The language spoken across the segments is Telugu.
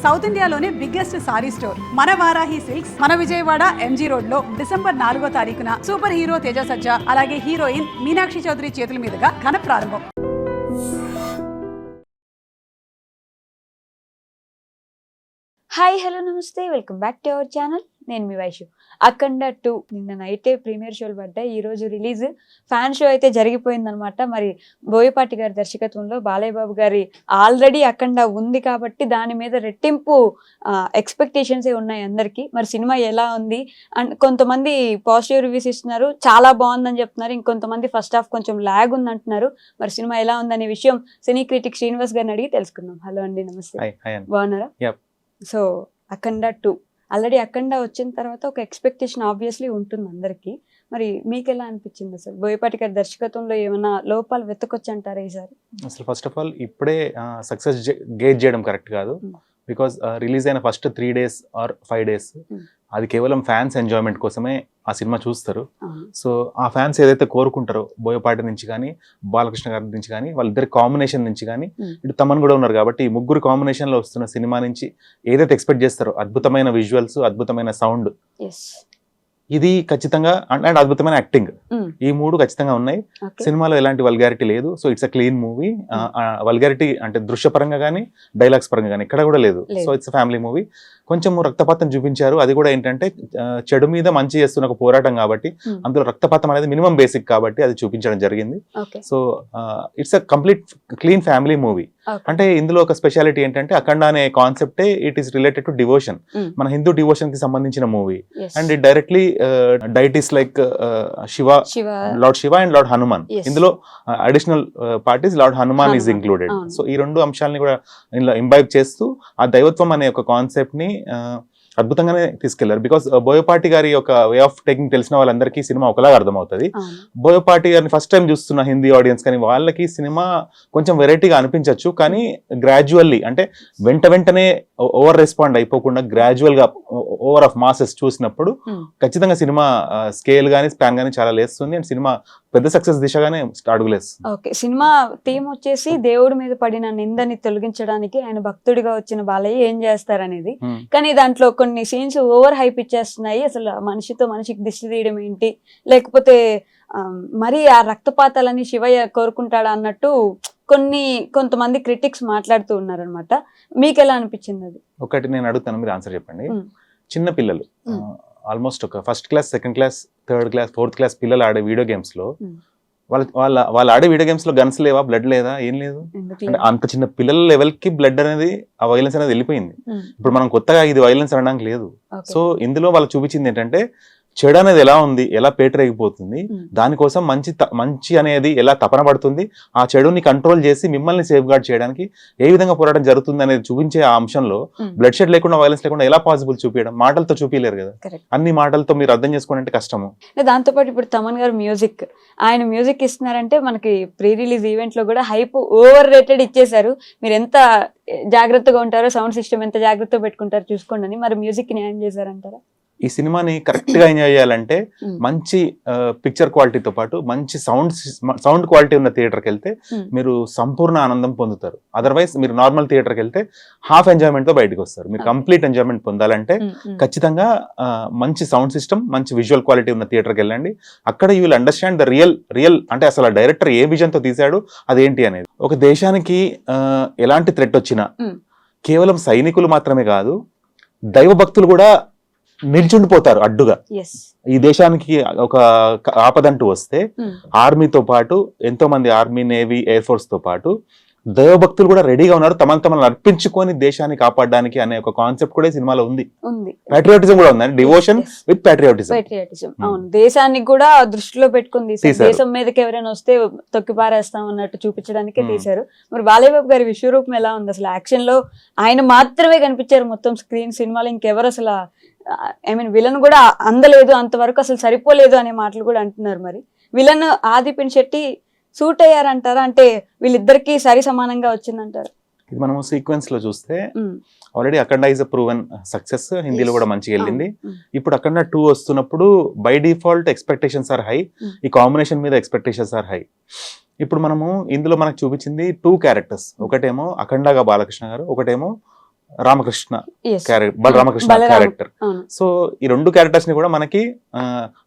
సౌత్ ఇండియాలోనే బిగ్గెస్ట్ సారీ స్టోర్ మన వారాహి సిల్క్స్ మన విజయవాడ ఎంజీ రోడ్ లో డిసెంబర్ 4వ తారీఖున సూపర్ హీరో తేజ సజ్జా అలాగే హీరోయిన్ మీనాక్షి చౌదరి చేతుల మీదుగా ఘన ప్రారంభం. హాయ్ హలో నమస్తే, welcome back to our channel. నేను మీ వైషు. అఖండ 2 నిన్న నైటే ప్రీమియర్ షోలు పడ్డాయి. ఈరోజు రిలీజ్ ఫ్యాన్ షో అయితే జరిగిపోయిందనమాట. మరి బోయపాటి గారి దర్శకత్వంలో బాలయ్య బాబు గారి ఆల్రెడీ అఖండ ఉంది కాబట్టి దాని మీద రెట్టింపు ఎక్స్పెక్టేషన్సే ఉన్నాయి అందరికీ. మరి సినిమా ఎలా ఉంది అండ్ కొంతమంది పాజిటివ్ రివ్యూస్ ఇస్తున్నారు, చాలా బాగుందని చెప్తున్నారు. ఇంకొంతమంది ఫస్ట్ హాఫ్ కొంచెం ల్యాగ్ ఉంది అంటున్నారు. మరి సినిమా ఎలా ఉందనే విషయం సినీ క్రిటిక్ శ్రీనివాస్ గారిని అడిగి తెలుసుకుందాం. హలో అండి, నమస్తే. బాగున్నారా? సో అఖండ 2 ఆల్రెడీ అఖండ వచ్చిన తర్వాత ఒక ఎక్స్పెక్టేషన్ ఆబ్వియస్లీ ఉంటుంది అందరికి. మరి మీకు ఎలా అనిపించింది అసలు? బోయపాటి గారి దర్శకత్వంలో ఏమైనా లోపాలు వెతకొచ్చు అంటారా ఈసారి? అసలు ఫస్ట్ ఆఫ్ ఆల్ ఇప్పుడే సక్సెస్ గేజ్ చేయడం కరెక్ట్ కాదు. బికాస్ రిలీజ్ అయిన ఫస్ట్ 3 days ఆర్ 5 days అది కేవలం ఫ్యాన్స్ ఎంజాయ్మెంట్ కోసమే ఆ సినిమా చూస్తారు. సో ఆ ఫ్యాన్స్ ఏదైతే కోరుకుంటారో బోయపాటి నుంచి కానీ బాలకృష్ణ గారి నుంచి కానీ వాళ్ళిద్దరి కాంబినేషన్ నుంచి కానీ ఇటు తమన్ కూడా ఉన్నారు కాబట్టి ఈ ముగ్గురు కాంబినేషన్ లో వస్తున్న సినిమా నుంచి ఏదైతే ఎక్స్పెక్ట్ చేస్తారో అద్భుతమైన విజువల్స్, అద్భుతమైన సౌండ్, ఇది ఖచ్చితంగా అండ్ అద్భుతమైన యాక్టింగ్, ఈ 3 ఖచ్చితంగా ఉన్నాయి. సినిమాలో ఎలాంటి వల్గారిటీ లేదు. So it's a clean movie. Vulgarity అంటే దృశ్యపరంగా కానీ డైలాగ్స్ పరంగా కానీ ఇక్కడ కూడా లేదు. So it's family movie. కొంచెం రక్తపాతం చూపించారు. అది కూడా ఏంటంటే చెడు మీద మంచి చేస్తున్న ఒక పోరాటం కాబట్టి అందులో రక్తపాతం అనేది మినిమం బేసిక్ కాబట్టి అది చూపించడం జరిగింది. So it's a complete clean family movie. అంటే ఇందులో ఒక స్పెషాలిటీ ఏంటంటే అఖండ అనే కాన్సెప్టే it is related to devotion, మన హిందూ డివోషన్ కి సంబంధించిన movie. And it directly deities like Shiva, lord Shiva and lord Hanuman. ఇందులో additional parties lord Hanuman is included. So ఈ 2 అంశాలని కూడా ఇందులో ఇంబైబ్ చేస్తూ ఆ దైవత్వం అనే ఒక కాన్సెప్ట్ ని అద్భుతంగానే తీసుకెళ్లారు. బికాస్ బోయపాటి గారి యొక్క వే ఆఫ్ టేకింగ్ తెలిసిన వాళ్ళందరికీ సినిమా ఒకలాగా అర్థమవుతుంది. బోయపాటి గారిని ఫస్ట్ టైం చూస్తున్న హిందీ ఆడియన్స్ కానీ వాళ్ళకి సినిమా కొంచెం వెరైటీగా అనిపించవచ్చు. కానీ గ్రాడ్యువల్లీ అంటే వెంటనే ఓవర్ రెస్పాండ్ అయిపోకుండా గ్రాడ్యువల్ గా ఓవర్ ఆఫ్ మాసెస్ చూసినప్పుడు ఖచ్చితంగా సినిమా స్కేల్ గానీ స్పాన్ గానీ చాలా లేస్తుంది. అండ్ సినిమా పెద్ద సక్సెస్ దిశగానే అడుగులేస్తుంది. ఓకే, సినిమా థీమ్ వచ్చేసి దేవుడి మీద పడిన నిందని తొలగించడానికి ఆయన భక్తుడిగా వచ్చిన బాలయ్య ఏం చేస్తారనేది. కానీ దాంట్లో కొన్ని సీన్స్ ఓవర్ హైప్ ఇచ్చేస్తున్నాయి. అసలు మనిషికి దిష్టి తీయడం ఏంటి, లేకపోతే మరి ఆ రక్తపాతాలని శివయ్య కోరుకుంటాడా అన్నట్టు కొంతమంది క్రిటిక్స్ మాట్లాడుతూ ఉన్నారనమాట. మీకు ఎలా అనిపించింది అది? ఒకటి నేను అడుగుతాను, మీరు ఆన్సర్ చెప్పండి. చిన్న పిల్లలు ఆల్మోస్ట్ ఒక 1st class, 2nd class, 3rd class, 4th class పిల్లలు ఆడే వీడియో గేమ్స్ లో వాళ్ళు ఆడే వీడియో గేమ్స్ లో గన్స్ లేవా, బ్లడ్ లేదా, ఏం లేదు. అంటే అంత చిన్న పిల్లల లెవెల్ కి బ్లడ్ అనేది, ఆ వైలెన్స్ అనేది వెళ్ళిపోయింది. ఇప్పుడు మనం కొత్తగా ఇది వైలెన్స్ అనడానికి లేదు. సో ఇందులో వాళ్ళు చూపించింది ఏంటంటే చెడు అనేది ఎలా ఉంది, ఎలా పేటరేగిపోతుంది, దానికోసం మంచి అనేది ఎలా తపన పడుతుంది, ఆ చెడుని కంట్రోల్ చేసి మిమ్మల్ని సేఫ్ గార్డ్ చేయడానికి ఏ విధంగా పోరాటం జరుగుతుంది అనేది చూపించే ఆ అంశంలో బ్లడ్ షెడ్ లేకుండా, వైలెన్స్ లేకుండా ఎలా పాసిబుల్ చూపించడం, మాటలతో చూపించలేరు కదా. అన్ని మాటలతో మీరు అర్థం చేసుకోవాలంటే కష్టము. దాంతోపాటు ఇప్పుడు తమన్ గారు ఆయన మ్యూజిక్ ఇస్తున్నారంటే మనకి ప్రీ రిలీజ్ ఈవెంట్ లో కూడా హైప్ ఓవర్ రేటెడ్ ఇచ్చేసారు. మీరు ఎంత జాగ్రత్తగా ఉంటారో, సౌండ్ సిస్టమ్ ఎంత జాగ్రత్తగా పెట్టుకుంటారో చూసుకోండి అని. మరి మ్యూజిక్ ని ఏం చేశారంటారా? ఈ సినిమాని కరెక్ట్ గా ఎంజాయ్ చేయాలంటే మంచి పిక్చర్ క్వాలిటీతో పాటు మంచి సౌండ్ క్వాలిటీ ఉన్న థియేటర్కి వెళ్తే మీరు సంపూర్ణ ఆనందం పొందుతారు. అదర్వైజ్ మీరు నార్మల్ థియేటర్కి వెళ్తే హాఫ్ ఎంజాయ్మెంట్ తో బయటకు వస్తారు. మీరు కంప్లీట్ ఎంజాయ్మెంట్ పొందాలంటే ఖచ్చితంగా మంచి సౌండ్ సిస్టమ్, మంచి విజువల్ క్వాలిటీ ఉన్న థియేటర్కి వెళ్ళండి. అక్కడ you will understand the real అంటే అసలు ఆ డైరెక్టర్ ఏ విజన్ తో తీశాడు అదేంటి అనేది. ఒక దేశానికి ఎలాంటి థ్రెట్ వచ్చినా కేవలం సైనికులు మాత్రమే కాదు, దైవ భక్తులు కూడా నిల్చుండిపోతారు అడ్డుగా. ఈ దేశానికి ఒక ఆపదంటూ వస్తే ఆర్మీతో పాటు ఎంతో మంది ఆర్మీ, నేవీ, ఎయిర్ ఫోర్స్ తో పాటు దైవభక్తులు కూడా రెడీగా ఉన్నారు తమను అర్పించుకొని దేశాన్ని కాపాడడానికి అనే ఒక కాన్సెప్ట్ కూడా సినిమాలో ఉంది. ప్యాట్రియాటిజం కూడా ఉంది, డివోషన్ విత్ ప్యాట్రియాటిజం. అవును, దేశాన్ని కూడా దృష్టిలో పెట్టుకుంది. దేశం మీదకి ఎవరైనా వస్తే తొక్కి పారేస్తాం అన్నట్టు చూపించడానికే తీశారు. మరి బాలయ్య బాబు గారి విశ్వరూపం ఎలా ఉంది? అసలు యాక్షన్ లో ఆయన మాత్రమే కనిపించారు మొత్తం స్క్రీన్. సినిమాలో ఇంకెవరు అసలు విలన్ కూడా అందలేదు, అంతవరకు అసలు సరిపోలేదు అనే మాటలు కూడా అంటున్నారు. మరి విలన్ ఆది పినిశెట్టి సూట్ అయ్యారంటారా? అంటే వీళ్ళిద్దరికి సరి సమానంగా వచ్చిందంటారు? ఇది మనం సీక్వెన్స్ లో చూస్తే already Akhanda is a proven success, హిందీలో కూడా మంచిగా వెళ్ళింది. ఇప్పుడు అఖండ 2 వస్తున్నప్పుడు by default expectations are high, ఈ కాంబినేషన్ మీద ఎక్స్పెక్టేషన్స్ ఆర్ హై. ఇప్పుడు మనము ఇందులో మనకు చూపించింది 2 క్యారెక్టర్స్. ఒకటేమో అఖండగా బాలకృష్ణ గారు, ఒకటేమో Ramakrishna Yes. Character, Balaramakrishna Balarama- character. అవును. సో ఈ రెండు క్యారెక్టర్స్ ని కూడా మనకి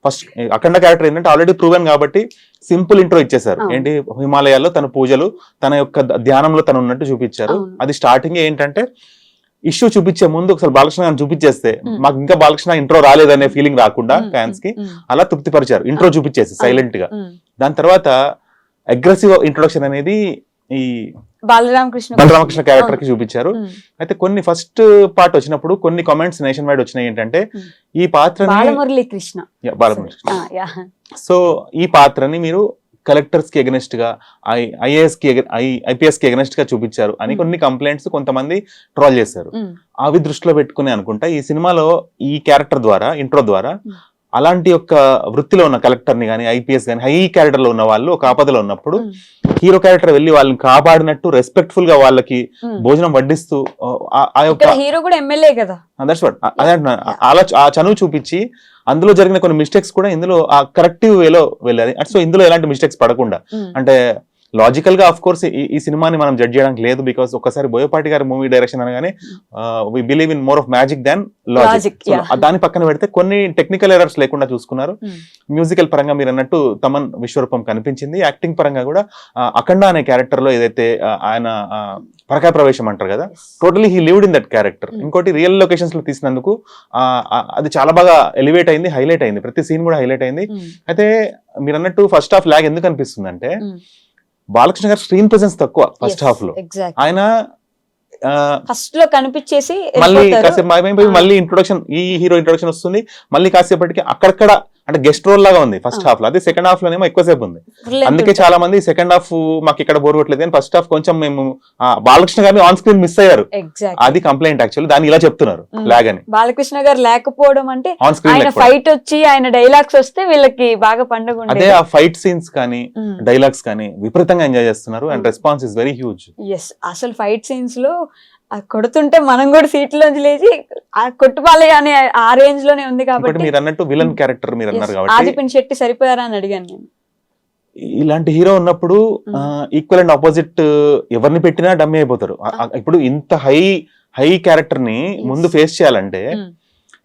ఫస్ట్ అఖండ క్యారెక్టర్ ఏంటంటే ఆల్రెడీ ప్రూవెన్ కాబట్టి సింపుల్ ఇంట్రో ఇచ్చేసారు. అవును. ఏంటి, హిమాలయాల్లో తన పూజలు, తన యొక్క ధ్యానంలో తను ఉన్నట్టు చూపించారు. అవును. అది స్టార్టింగ్ ఏంటంటే ఇష్యూ చూపించే ముందు ఒకసారి బాలకృష్ణ గారిని చూపించేస్తే మాకు ఇంకా బాలకృష్ణ ఇంట్రో రాలేదనే ఫీలింగ్ రాకుండా ఫ్యాన్స్ కి అలా తృప్తిపరిచారు. ఇంట్రో చూపించేసి సైలెంట్ గా. దాని తర్వాత అగ్రెసివ్ ఇంట్రొడక్షన్ అనేది ఈ బలరామకృష్ణ క్యారెక్టర్ కి చూపించారు. అయితే కొన్ని ఫస్ట్ పార్ట్ వచ్చినప్పుడు కొన్ని కామెంట్స్ నేషన్ వైడ్ వచ్చినాయి ఏంటంటే ఈ పాత్రని బాలమురళీకృష్ణ. బాలకృష్ణ సో ఈ పాత్రని మీరు కలెక్టర్స్ కి ఎగనెస్ట్ గా, ఐపీఎస్ కి ఎగనెస్ట్ గా చూపించారు అని కొన్ని కంప్లైంట్స్ కొంతమంది ట్రోల్ చేశారు. అవి దృష్టిలో పెట్టుకుని అనుకుంటా ఈ సినిమాలో ఈ క్యారెక్టర్ ద్వారా, ఇంట్రో ద్వారా అలాంటి యొక్క వృత్తిలో ఉన్న కలెక్టర్ ని కానీ, ఐపీఎస్ కానీ, హై క్యారెక్టర్ లో ఉన్న వాళ్ళు ఒక ఆపదలో ఉన్నప్పుడు హీరో క్యారెక్టర్ వెళ్ళి వాళ్ళని కాపాడినట్టు రెస్పెక్ట్ఫుల్ గా వాళ్ళకి భోజనం వడ్డిస్తూ ఆ యొక్క హీరో కూడా ఎమ్మెల్యే కదా, దట్స్ వాట్ అదే అంటున్నాను. అలా ఆ చనువు చూపించి అందులో జరిగిన కొన్ని మిస్టేక్స్ కూడా ఇందులో ఆ కరెక్టివ్ వేలో వెళ్ళాలి. సో ఇందులో ఎలాంటి మిస్టేక్స్ పడకుండా, అంటే లాజికల్ గా ఆఫ్ కోర్స్ ఈ సినిమాని మనం జడ్జ్ చేయడానికి లేదు. బికాస్ ఒక్కసారి బోయపాటి గారి మూవీ డైరెక్షన్ అనగానే we believe in more of magic than logic. దాని పక్కన పెడితే కొన్ని టెక్నికల్ ఎర్రర్స్ లేకుండా చూసుకున్నారు. మ్యూజికల్ పరంగా మీరు అన్నట్టు తమన్ విశ్వరూపం కనిపించింది. యాక్టింగ్ పరంగా కూడా అఖండ అనే క్యారెక్టర్ లో ఏదైతే ఆయన పరకాయ ప్రవేశం అంటారు కదా, totally he lived in that character. ఇంకోటి రియల్ లొకేషన్స్ లో తీసినందుకు అది చాలా బాగా ఎలివేట్ అయింది, హైలైట్ అయింది. ప్రతి సీన్ కూడా హైలైట్ అయింది. అయితే మీరు అన్నట్టు ఫస్ట్ హాఫ్ లాగ్ ఎందుకు అనిపిస్తుంది అంటే బాలకృష్ణ గారి స్క్రీన్ ప్రెసెన్స్ తక్కువ ఫస్ట్ హాఫ్ లో. ఆయన ఫస్ట్ లో కనిపించేసి మళ్ళీ కాసేపు మళ్ళీ ఇంట్రొడక్షన్, ఈ హీరో ఇంట్రొడక్షన్ వస్తుంది, మళ్ళీ కాసేపటికి అక్కడక్కడ అంటే గెస్ట్ రోల్ లాగా ఉంది ఫస్ట్ హాఫ్ లో. అదే సెకండ్ హాఫ్ లోనేమో ఎక్కువసేపు ఉంది. అందుకే చాలా మంది సెకండ్ హాఫ్ మాకు ఇక్కడ బోర్ కొట్టలేదు అని ఫస్ట్ హాఫ్ కొంచెం మేము బాలకృష్ణ గారిని ఆన్ స్క్రీన్ మిస్ అయ్యారు. అది కంప్లైంట్ యాక్చువల్లీ. దాన్ని ఇలా చెప్తున్నారు లాగ్ అని. బాలకృష్ణ గారు లేకపోవడం అంటే ఆన్ స్క్రీన్ ఆయన ఫైట్ వచ్చి ఆయన డైలాగ్స్ వస్తే వీళ్ళకి బాగా పండుగ. అదే ఆ ఫైట్ సీన్స్ కానీ డైలాగ్స్ కానీ విపరీతంగా ఎంజాయ్ చేస్తున్నారు. And response is very huge. అసలు ఫైట్ సీన్స్ లో కొడుతుంటే మనం కూడా సీట్లోంచి లేచి ఆ కొట్టుపాలి అనే ఆ రేంజ్ లోనే ఉంది. కాబట్టి మీరు అన్నట్టు విలన్ క్యారెక్టర్ మీరు అన్నారు కాబట్టి ఆదిపిన్ శెట్టి సరిపోయారా అని అడిగాను నేను. ఇలాంటి హీరో ఉన్నప్పుడు ఈక్వల్ అండ్ ఆపోజిట్ ఎవరిని పెట్టినా డమ్మీ అయిపోతారు. ఇప్పుడు ఇంత హై క్యారెక్టర్ ని ముందు ఫేస్ చేయాలంటే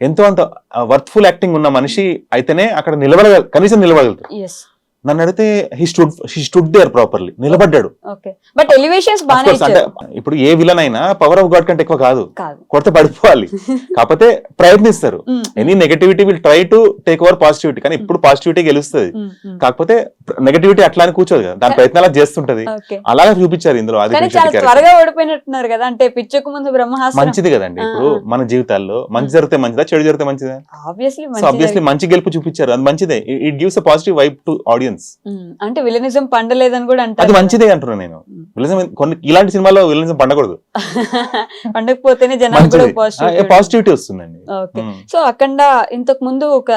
ఎంతో అంత వర్త్ఫుల్ యాక్టింగ్ ఉన్న మనిషి అయితేనే అక్కడ కనీసం నిలబడగలుగుతారు. నన్ను అడిగితే హీ స్టూడ్ దేర్ ప్రాపర్లీ, నిలబడ్డాడు. బట్ ఎలివేషన్స్ బాగా అంటే ఇప్పుడు ఏ విలన్ అయినా పవర్ ఆఫ్ గాడ్ కంటే ఎక్కువ కాదు, కొడితే పడిపోవాలి. కాకపోతే ప్రయత్నిస్తారు. Any negativity will try to take over positivity, కానీ ఇప్పుడు పాజిటివిటీ గెలుస్తుంది. కాకపోతే నెగటివిటీ అట్లా అని కూర్చోదు కదా, దాని ప్రయత్నాలు చేస్తుంటది. అలాగే చూపించారు ఇందులో. త్వరగా ఓడిపోయినట్టున్నారు కదా, అంటే పిచ్చకు ముందు బ్రహ్మాస్త్రం మంచిది కదండి. ఇప్పుడు మన జీవితాల్లో మంచి జరిగితే మంచిదా, చెడు జరిగితే మంచిదా? ఆబ్వియస్లీ మంచి గెలుపు చూపించారు, అది మంచిదే. It gives a positive vibe to audience. అంటే విలనిజం పండలేదని కూడా అంటారు. అది మంచిదే అంటున్నా నేను. విలనిజం కొన్ని ఇలాంటి సినిమాల్లో విలనిజం పండకూడదు. పండకపోతేనే జనాలు కూడా పాజిటివిటీ వస్తుందండి. సో అఖండ ఇంతకు ముందు ఒక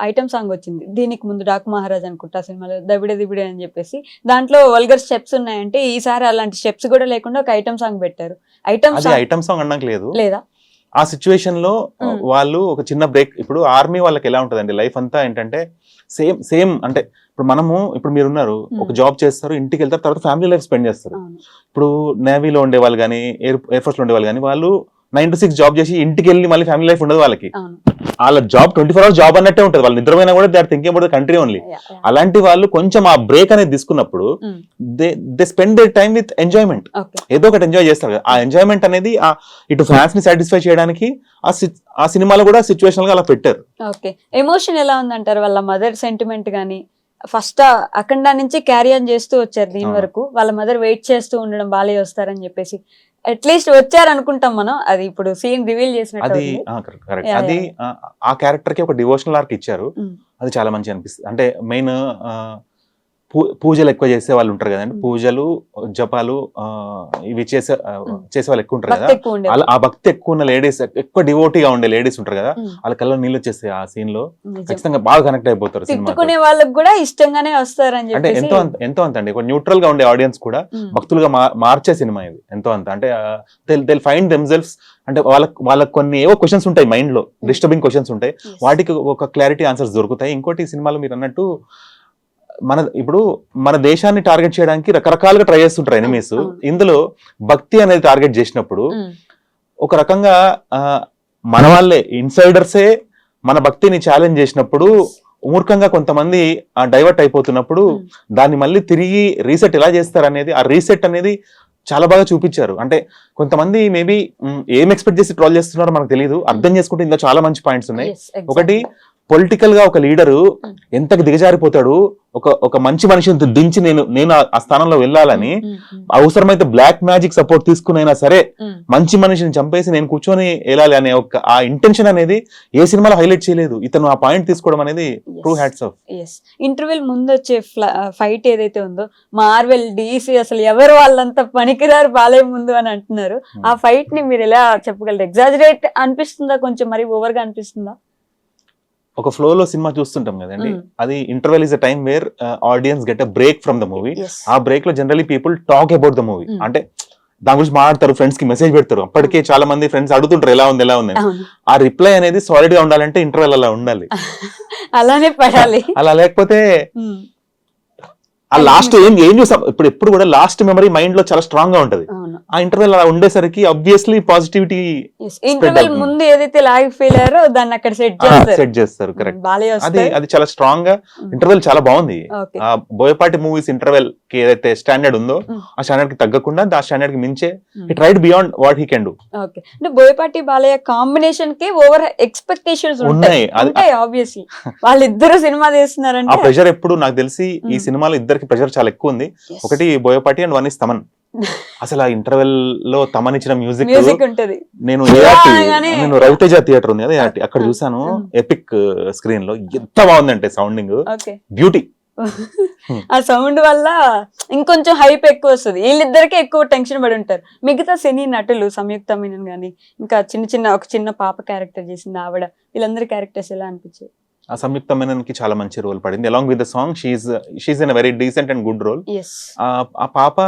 ఐటమ్ సాంగ్ వచ్చింది, దీనికి ముందు డాకు మహారాజ్ అనుకుంటా సినిమాలో, దబిడే దిబిడే అని చెప్పేసి. దాంట్లో వల్గర్ స్టెప్స్ ఉన్నాయంటే ఈసారి అలాంటి స్టెప్స్ కూడా లేకుండా ఒక ఐటమ్ సాంగ్ పెట్టారు. ఐటమ్ సాంగ్ అన్నాక లేదు లేదా ఆ సిచ్యువేషన్ లో వాళ్ళు ఒక చిన్న బ్రేక్. ఇప్పుడు ఆర్మీ వాళ్ళకి ఎలా ఉంటదండి లైఫ్ అంతా ఏంటంటే సేమ్ అంటే ఇప్పుడు మీరున్నారు, ఒక జాబ్ చేస్తారు, ఇంటికి వెళ్తారు, తర్వాత ఫ్యామిలీ లైఫ్ స్పెండ్ చేస్తారు. ఇప్పుడు నేవీలో ఉండే వాళ్ళు కానీ, ఎయిర్ ఫోర్స్ లో ఉండే వాళ్ళు కానీ, వాళ్ళు 9 to 6 జాబ్ చేసి ఇంటికి వెళ్ళి మళ్ళీ ఫ్యామిలీ లైఫ్ ఉండదు వాళ్ళకి. వాళ్ళ జాబ్ 24 hours జాబ్ అన్నట్టే ఉంటుంది. వాళ్ళు నిద్రపోయినా కూడా they are thinking about the country only. అలాంటి వాళ్ళు కొంచెం ఆ బ్రేక్ అనేది తీసుకున్నప్పుడు they spend their time with enjoyment. ఏదో ఒకటి ఎంజాయ్ చేస్తారు కదా. ఆ ఎంజాయ్మెంట్ అనేది ఇటు ఫ్యాన్స్ ని సాటిస్ఫై చేయడానికి ఆ సినిమాలో కూడా సిచ్యువేషన్ గా అలా పెట్టారు. ఎమోషన్ ఎలా ఉందంటారు? వాళ్ళ మదర్ సెంటిమెంట్ గానీ, ఫస్ట్ అఖండ నుంచి క్యారీ ఆన్ చేస్తూ వచ్చారు దీని వరకు. వాళ్ళ మదర్ వెయిట్ చేస్తూ ఉండడం, బాలయ్య వస్తారని చెప్పేసి అట్లీస్ట్ వచ్చారు అనుకుంటాం మనం. అది ఇప్పుడు సీన్ రివీల్ చేసినట్టు అది ఆ క్యారెక్టర్ కి ఒక డివోషనల్ ఆర్క్ ఇచ్చారు. అది చాలా మంచి అనిపిస్తుంది. అంటే మెయిన్ పూజలు ఎక్కువ చేసే వాళ్ళు ఉంటారు కదండి, పూజలు జపాలు ఇవి చేసే వాళ్ళు ఎక్కువ ఉంటారు కదా. ఆ భక్తి ఎక్కువ ఉన్న లేడీస్, ఎక్కువ డివోటీగా ఉండే లేడీస్ ఉంటారు కదా, వాళ్ళ కళ్ళ నీళ్ళు వచ్చేస్తాయి ఆ సీన్ లో. ఖచ్చితంగా బాగా కనెక్ట్ అయిపోతారు. తిట్టుకునే వాళ్ళకి కూడా ఇష్టంగానే వస్తారని అంటే ఎంతో అంత అండి. న్యూట్రల్ గా ఉండే ఆడియన్స్ కూడా భక్తులుగా మార్చే సినిమా ఇది. ఎంతో అంత అంటే దే ఫైండ్ దెమ్సెల్వ్స్. అంటే వాళ్ళకి కొన్ని ఏవో క్వశ్చన్స్ ఉంటాయి మైండ్ లో, డిస్టర్బింగ్ క్వశ్చన్స్ ఉంటాయి, వాటికి ఒక క్లారిటీ ఆన్సర్స్ దొరుకుతాయి. ఇంకోటి ఈ సినిమాలో మీరు అన్నట్టు మన దేశాన్ని టార్గెట్ చేయడానికి రకరకాలుగా ట్రై చేస్తుంటారు ఎనిమీస్. ఇందులో భక్తి అనేది టార్గెట్ చేసినప్పుడు ఒక రకంగా మన వాళ్ళే ఇన్సైడర్సే మన భక్తిని ఛాలెంజ్ చేసినప్పుడు మూర్ఖంగా కొంతమంది డైవర్ట్ అయిపోతున్నప్పుడు దాన్ని మళ్ళీ తిరిగి రీసెట్ ఎలా చేస్తారు అనేది, ఆ రీసెట్ అనేది చాలా బాగా చూపించారు. అంటే కొంతమంది మేబీ ఏం ఎక్స్పెక్ట్ చేసి ట్రోల్ చేస్తున్నారో మనకు తెలియదు, అర్థం చేసుకుంటే ఇందులో చాలా మంచి పాయింట్స్ ఉన్నాయి. ఒకటి, పొలిటికల్ గా ఒక లీడరు ఎంతకు దిగజారిపోతాడు, ఒక మంచి మనిషిని దించి నేను ఆ స్థానంలో వెళ్ళాలని అవసరమైతే బ్లాక్ మ్యాజిక్ సపోర్ట్ తీసుకునైనా సరే మంచి మనిషిని చంపేసి నేను కూర్చొని వెళ్ళాలి అనే ఒక ఆ ఇంటెన్షన్ అనేది ఏ సినిమాలో హైలైట్ చేయలేదు. ఇతను ఆ పాయింట్ తీసుకోవడం అనేది ట్రూ హ్యాట్స్ ఆఫ్. ఇంటర్వెల్ ముందు వచ్చే ఫైట్ ఏదైతే ఉందో, మార్వెల్, డీసీ అసలు ఎవరు వాళ్ళంతా పనికిరారు బాలయ్య ముందు అని అంటున్నారు. ఆ ఫైట్ ని మీరు ఎలా చెప్పగలరు? ఎగ్జాజరేట్ అనిపిస్తుందా, కొంచెం మరి ఓవర్ గా అనిపిస్తుందా? ఒక ఫ్లో లో సినిమా చూస్తుంటాం కదండి, అది interval is a time where audience get a break from the movie. ఆ బ్రేక్ లో generally people talk about the movie, అంటే దాని గురించి మాట్లాడతారు, ఫ్రెండ్స్ కి మెసేజ్ పెడతారు. అప్పటికే చాలా మంది ఫ్రెండ్స్ అడుగుతుంటారు ఎలా ఉంది. ఆ రిప్లై అనేది సాలిడ్ గా ఉండాలంటే ఇంటర్వెల్ అలా ఉండాలి, అలానే పడాలి. అలా లేకపోతే ఆ లాస్ట్ ఏం చూసాం ఎప్పుడు కూడా లాస్ట్ మెమరీ మైండ్ లో చాలా స్ట్రాంగ్ గా ఉంటది. ఆ ఇంటర్వెల్ అలా ఉండేసరికి ఆబ్వియస్లీ పాజిటివిటీ. ఇంటర్వెల్ ముందు ఏదైతే లాగ్ ఫీల్ అయ్యారో దాన్ని అక్కడ సెట్ చేస్తారు. కరెక్ట్, అది చాలా స్ట్రాంగ్ గా ఇంటర్వెల్ చాలా బాగుంది. ఆ బోయపాటి మూవీస్ ఇంటర్వెల్ కి ఏదైతే స్టాండర్డ్ ఉందో ఆ స్టాండర్డ్ కి తగ్గకుండా ఆ స్టాండర్డ్ కి మించే it right beyond what he can do. Okay, అంటే బోయపాటి బాలయ్య కాంబినేషన్ కి ఓవర్ ఎక్స్పెక్టేషన్స్ ఉన్నాయి ఆబ్వియస్లీ. వాళ్ళిద్దరు సినిమా తీస్తున్నారంటే ఆ ప్రెషర్ ఎప్పుడు నాకు తెలిసి ఈ సినిమాలో ఇద్దరికి ప్రెషర్ చాలా ఎక్కువ ఉంది. ఒకటి Boyapati and one is Thaman. అసలు ఆ ఇంటర్వెల్ లో తమన్ ఇచ్చిన మ్యూజిక్ ఉంటది. నేను రవితేజ థియేటర్ ఉంది కదా అక్కడ చూసాను, ఎపిక్ స్క్రీన్ లో ఎంత బాగుందంటే సౌండింగ్, బ్యూటీ. ఆ సౌండ్ వల్ల ఇంకొంచెం హైప్ ఎక్కువ వస్తుంది. వీళ్ళిద్దరికి ఎక్కువ టెన్షన్ పడి ఉంటారు. మిగతా సినీ నటులు సంయుక్త మీనన్ గానీ, ఇంకా ఒక చిన్న పాప క్యారెక్టర్ చేసింది ఆవిడ, వీళ్ళందరి క్యారెక్టర్స్ ఎలా అనిపించాయి? ఆ సంయుక్త మీనన్ కి చాలా మంచి రోల్ పడింది. Along with the song she's in a very decent and good role. ఆ పాప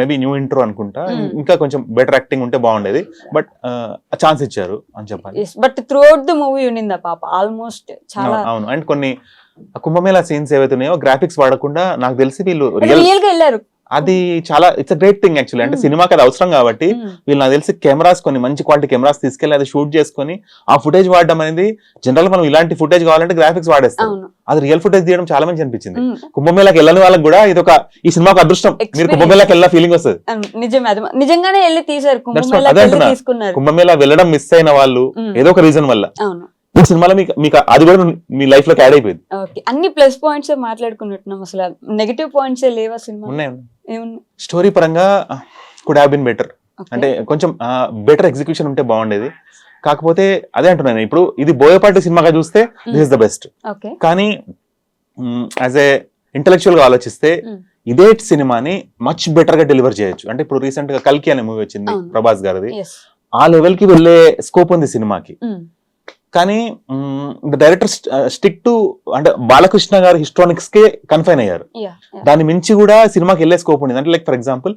మేబీ న్యూ ఇంట్రో అనుకుంటా, ఇంకా కొంచెం బెటర్ యాక్టింగ్ ఉంటే బాగుండేది, బట్ ఛాన్స్ ఇచ్చారు అని చెప్పాలి. But through out the movie ఉన్నింది ఆ పాప ఆల్మోస్ట్ చాలా. అవును, అండ్ కొన్ని కుంభమేళా సీన్స్ ఏవైతే ఉన్నాయో గ్రాఫిక్స్ వాడకుండా నాకు తెలిసి వీళ్ళు రియల్ గా వెళ్ళారు. అది చాలా it's a great thing actually. అంటే సినిమాకి అది అవసరం కాబట్టి వీళ్ళు నాకు తెలిసి కెమెరాస్ కొన్ని మంచి క్వాలిటీ కెమెరాస్ తీసుకెళ్లి అది షూట్ చేసుకుని ఆ ఫుటేజ్ వాడడం అనేది, జనరల్ మనం ఇలాంటి ఫుటేజ్ కావాలంటే గ్రాఫిక్స్ వాడేస్తాం, అది రియల్ ఫుటేజ్ తీయడం చాలా మంచి అనిపించింది. కుంభమేళాకి వెళ్ళని వాళ్ళకి కూడా ఇది ఈ సినిమాకు అదృష్టం, మీరు కుంభమేళాకి వెళ్ళిన ఫీలింగ్ వస్తుంది. నిజంగానే వెళ్ళి తీసారు, కుంభమేళా వెళ్ళడం మిస్ అయిన వాళ్ళు ఏదో ఒక రీజన్ వల్ల ఈ సినిమాలో మీకు అది కూడా మీ లైఫ్ లో యాడ్ అయిపోయింది. అన్ని ప్లస్ పాయింట్స్ మాట్లాడుకున్నట్టున్నాం, అసలు నెగటివ్ పాయింట్స్ లేవా సినిమా? ఉన్నాయి. స్టోరీ పరంగా కుడ్ హావ్ బీన్ బెటర్, అంటే కొంచెం బెటర్ ఎగ్జిక్యూషన్ ఉంటే బాగుండేది. కాకపోతే అదే అంటున్నాను, ఇప్పుడు ఇది బోయపాటి సినిమాగా చూస్తే దిస్ ఇస్ ద బెస్ట్, కానీ యాజ్ ఏ ఇంటెలెక్చువల్ గా ఆలోచిస్తే ఇదే సినిమాని మచ్ బెటర్ గా డెలివర్ చేయొచ్చు. అంటే ఇప్పుడు రీసెంట్ గా కల్కి అనే మూవీ వచ్చింది ప్రభాస్ గారిది, ఆ లెవెల్ కి వెళ్లే స్కోప్ ఉంది సినిమాకి. కానీ డైరెక్టర్ స్టిక్ టు అంటే బాలకృష్ణ గారు హిస్టానిక్స్ కే కన్ఫైన్ అయ్యారు. దాని మించి కూడా సినిమాకి వెళ్లే స్కోప్ ఉంది. అంటే like for example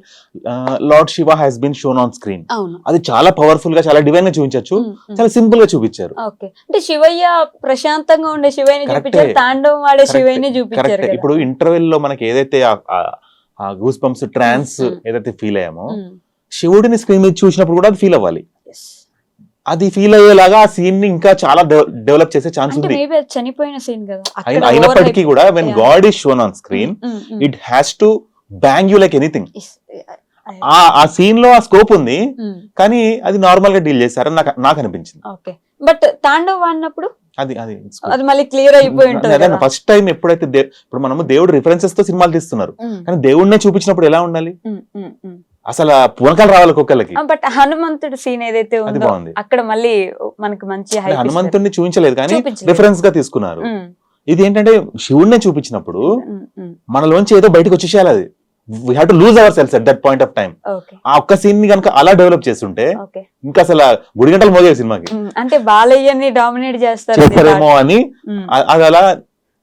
lord Shiva has been shown on screen, అది చాలా పవర్ఫుల్ గా చాలా డివైన్ గా చూపించచ్చు, చాలా సింపుల్ గా చూపించారు. అంటే శివయ్య ప్రశాంతంగా ఉండే శివయ్యని చూపించారు, తాండవం వాడే శివయ్యని చూపించారు. ఇప్పుడు ఇంటర్వెల్ లో మనకి ఏదైతే ఆ గూస్ బంప్స్ ట్రాన్స్ ఏదైతే ఫీల్ అయ్యామో, శివుడిని స్క్రీన్ మీద చూసినప్పుడు కూడా అది ఫీల్ అవ్వాలి. అది ఫీల్ అయ్యేలాగా ఆ సీన్ ని ఇంకా చాలా డెవలప్ చేసే ఛాన్స్ ఉంది. చనిపోయిన సీన్ కదా, అయినప్పటికీ కూడా when God is shown on screen it has to bang you like anything. ఆ సీన్ లో ఆ స్కోప్ ఉంది, కానీ అది నార్మల్ గా డీల్ చేశారని నాకు అనిపించింది. బట్ తాండవ్ అన్నప్పుడు అది మళ్ళీ క్లియర్ అయిపోయి ఉంటుంది. ఫస్ట్ టైం ఎప్పుడైతే ఇప్పుడు మనము దేవుడు రిఫరెన్సెస్ తో సినిమాలు తీస్తున్నారు, కానీ దేవుడినే చూపించినప్పుడు ఎలా ఉండాలి, అసలు పూనకాలు రావాలి కుక్కలకి. బట్ హనుమంతుడు సీన్ ఏదైతే ఉందో అక్కడ మళ్ళీ మనకి మంచి హనుమంతుడిని చూపించలేదు, కానీ రిఫరెన్స్ గా తీసుకున్నారు. ఇది ఏంటంటే శివుడినే చూపించినప్పుడు మనలోంచి ఏదో బయటకు వచ్చేసేయాలి. అది we have to lose ourselves at that point of time. ఆ ఒక్క సీన్ ని కనుక అలా డెవలప్ చేస్తుంటే ఇంకా అసలు గుడి గంటలు మోగే సినిమాకి. అంటే బాలయ్యని డామినేట్ చేస్తారేమో అని అది అలా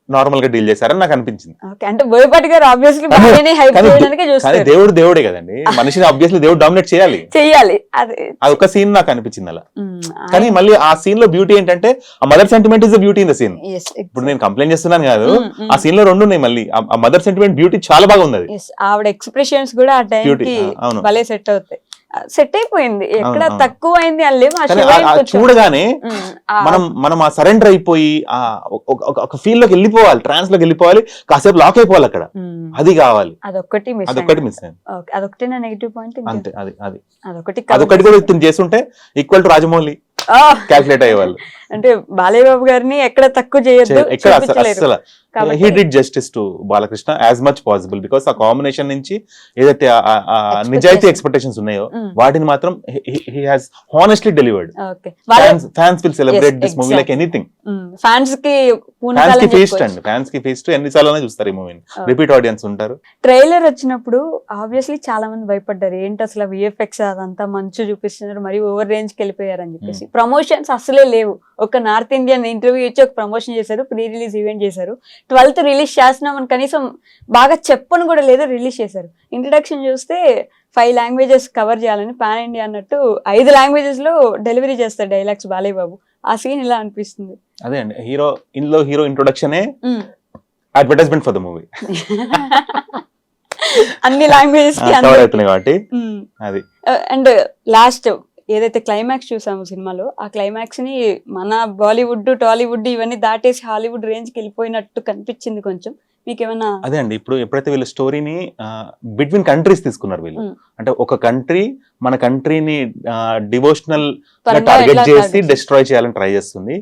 నార్మల్ గా డీల్ చేశారని నాకు అనిపించింది. అంటే బోయపాటి గారు ఆబ్వియస్లీ బాలయ్యని హైప్ చేయడానికే చూస్తారు. దేవుడే కదండి, మనిషిని ఆబ్వియస్లీ దేవుడు డామినేట్ చేయాలి. అది ఒక సీన్ నాకు అనిపించింది అలా. కానీ మళ్ళీ ఆ సీన్ లో బ్యూటీ ఏంటంటే ఆ mother sentiment is the beauty in the scene. ఇప్పుడు నేను కంప్లైంట్ చేస్తున్నాను కాదు, ఆ సీన్ లో రెండు ఉన్నాయి. మళ్ళీ ఆ మదర్ సెంటిమెంట్ బ్యూటీ చాలా బాగుంది. ఆవిడ ఎక్స్ప్రెషన్స్ కూడా ఆ టైం కి భలే సెట్ అవుతాయి. సెట్ అయిపోయింది, ఎక్కడ అవును. తక్కువ అయింది అని లేవు. కానీ చూడగానే మనం ఆ సరెండర్ అయిపోయి ఒక ఫీల్ లోకి వెళ్ళిపోవాలి, ట్రాన్స్ లోకి వెళ్ళిపోవాలి, కాసేపు లాక్ అయిపోవాలి అక్కడ. అది కావాలి, అదొక్కటి మిస్ అయింది. అదొకటి నా నెగిటివ్ పాయింట్. అంతే, అదొకటి అదొకటి కూడా ఇతను చేస్తుంటే ఈక్వల్ టు రాజమౌళి క్యాల్కులేట్ అయ్యేవాళ్ళు. అంటే బాలయ్య బాబు గారిని ఎక్కడ తక్కువ చేయొద్దు, ఎక్కడ అసలు he did justice to Balakrishna as much possible, because ఆ కాంబినేషన్ నుంచి ఏదైతే నిజాయితీ ఎక్స్పెక్టేషన్స్ ఉన్నాయో వాటిని మాత్రం he has honestly delivered. Fans will celebrate this movie like anything. Fans కి ఫ్యాన్స్ కి ఫీస్ట్ ఎన్నిసార్లు చూస్తారు ఈ మూవీని, రిపీట్ ఆడియన్స్ ఉంటారు. ట్రైలర్ వచ్చినప్పుడు ఆబ్వియస్లీ చాలా మంది భయపడ్డారు, ఏంటి అసలు విఎఫ్ఎక్స్ అదంతా మంచు చూపిస్తున్నారు, మరి ఓవర్ రేంజ్ కి వెళ్ళిపోయారు అని చెప్పేసి. ప్రమోషన్స్ అసలే లేవు, ఒక నార్త్ ఇండియన్ ఇంటర్వ్యూ ఇచ్చి ఒక ప్రమోషన్ చేశారు, ప్రీ రిలీజ్ ఈవెంట్ చేశారు, 12th రిలీజ్ చేస్తున్నామని కనీసం బాగా చెప్పను కూడా లేదు, రిలీజ్ చేశారు. ఇంట్రడక్షన్ చూస్తే 5 లాంగ్వేజెస్ కవర్ చేయాలని పాన్ ఇండియా అన్నట్టు 5 లాంగ్వేజెస్ లో డెలివరీ చేస్తారు డైలాగ్స్ బాలయ్య బాబు. ఆ సీన్ ఇలా అనిపిస్తుంది. అదే అండి, హీరో ఇంట్రొడక్షనే అడ్వర్టైజ్మెంట్ ఫర్ ద మూవీ. అన్ని లాంగ్వేజెస్ కాబట్టి అది. అండ్ లాస్ట్ ఏదైతే క్లైమాక్స్ చూసాము సినిమాలో, ఆ క్లైమాక్స్ ని మన బాలీవుడ్ టాలీవుడ్ ఇవన్నీ దాటేసి హాలీవుడ్ రేంజ్ కి వెళ్ళిపోయినట్టు కనిపించింది కొంచెం. మీకేమన్నా? అదే అండి, ఇప్పుడు ఎప్పుడైతే వీళ్ళ స్టోరీని బిట్వీన్ కంట్రీస్ తీసుకున్నారు వీళ్ళు, అంటే ఒక కంట్రీ మన కంట్రీని డివోషనల్ టార్గెట్ చేసి డిస్ట్రాయ్ చేయాలని ట్రై చేస్తుంది.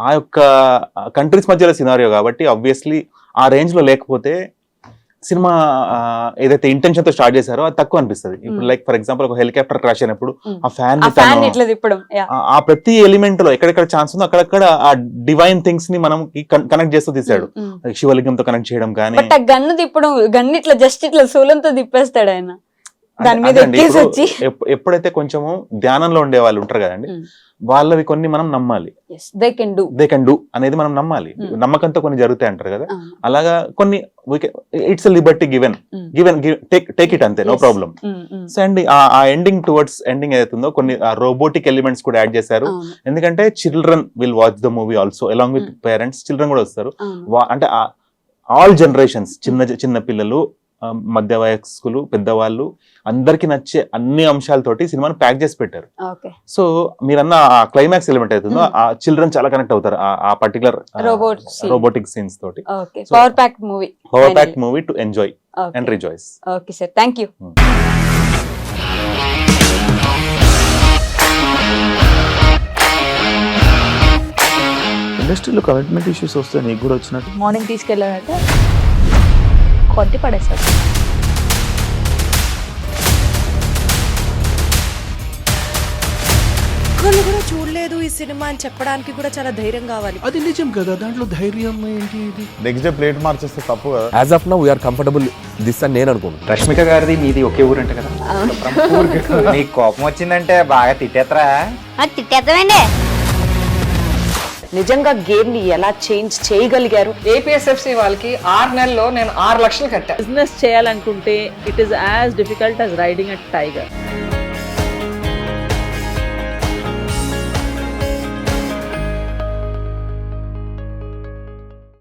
ఆ యొక్క కంట్రీస్ మధ్యలో సినారియో కాబట్టి ఆబ్వియస్లీ ఆ రేంజ్ లో లేకపోతే సినిమా ఏదైతే ఇంటెన్షన్ తో స్టార్ట్ చేశారో అది తక్కువ అనిపిస్తుంది. ఇప్పుడు లైక్ ఫర్ ఎగ్జాంపుల్ ఒక హెలికాప్టర్ క్రాష్ అయినప్పుడు ఆ ఫ్యాన్ ఆ ప్రతి ఎలిమెంట్ లో ఎక్కడెక్కడ ఛాన్స్ ఉందో అక్కడక్కడ ఆ డివైన్ థింగ్స్ ని మనం కనెక్ట్ చేస్తూ తీసాడు. శివలింగంతో కనెక్ట్ చేయడం కానీ, గన్ను తిప్పడం, గన్ను ఇట్లా జస్ట్ ఇట్లా సూలంతో తిప్పేస్తాడు ఆయన. ఎప్పుడైతే కొంచెము ధ్యానంలో ఉండే వాళ్ళు ఉంటారు కదండి, వాళ్ళవి కొన్ని మనం నమ్మాలి, దే కెన్ డూ అనేది మనం నమ్మాలి. నమ్మకంతో కొన్ని జరుగుతాయి అంటారు కదా, అలాగా కొన్ని it's Liberty given take it అంతే, నో ప్రాబ్లం. సో అండ్ ఆ ఎండింగ్ టువర్డ్స్ ఎండింగ్ ఏదైతుందో కొన్ని రోబోటిక్ ఎలిమెంట్స్ కూడా యాడ్ చేశారు. ఎందుకంటే children will watch the movie also along with parents. Children కూడా వస్తారు, అంటే ఆల్ జనరేషన్స్, చిన్న పిల్లలు, మధ్య వయస్కులు, పెద్దవాళ్ళు, అందరికి నచ్చే అన్ని అంశాలతోటి సినిమాను ప్యాక్ చేసి పెట్టారు. సో మీరన్న ఆ క్లైమాక్స్ ఎలిమెంట్ అవుతుందో ఆ చిల్డ్రన్ చాలా కనెక్ట్ అవుతారు ఆ పర్టికులర్ రోబోటిక్ సీన్స్ తోటి. Power packed movie to enjoy and rejoice. Okay sir, thank you. ఇండస్ట్రీలో కమిట్మెంట్ ఇష్యూస్ వస్తే నీకు కూడా వచ్చినట్టు? మార్నింగ్ తీసుకెళ్ళాలంటే కొట్టి పడేస్తారు. ఒక్కళ్ళు కూడా చూడలేదు ఈ సినిమా అని చెప్పడానికి కూడా చాలా ధైర్యం కావాలి. అది నిజం కదా, దాంట్లో ధైర్యం ఏంటి? ఇది నెక్స్ట్ డే ప్లేట్ మార్చేస్తే తప్పు కదా. As of now we are comfortable this అని నేను అనుకుంటున్నాను. రష్మిక గారిది మీది ఒకే ఊరు అంటే కదా. నీకు కోపం వచ్చిందంటే బాగా తిట్టేత్తరా? తిట్టేద్దామండి. నిజంగా గేమ్ ని ఎలా చేంజ్ చేయగలిగారు? ఏపీఎస్ఎఫ్సి వాళ్ళకి 6 నెలల్లో నేను 6 లక్షలు కట్టా. బిజినెస్ చేయాలనుకుంటే it is as difficult as riding a tiger.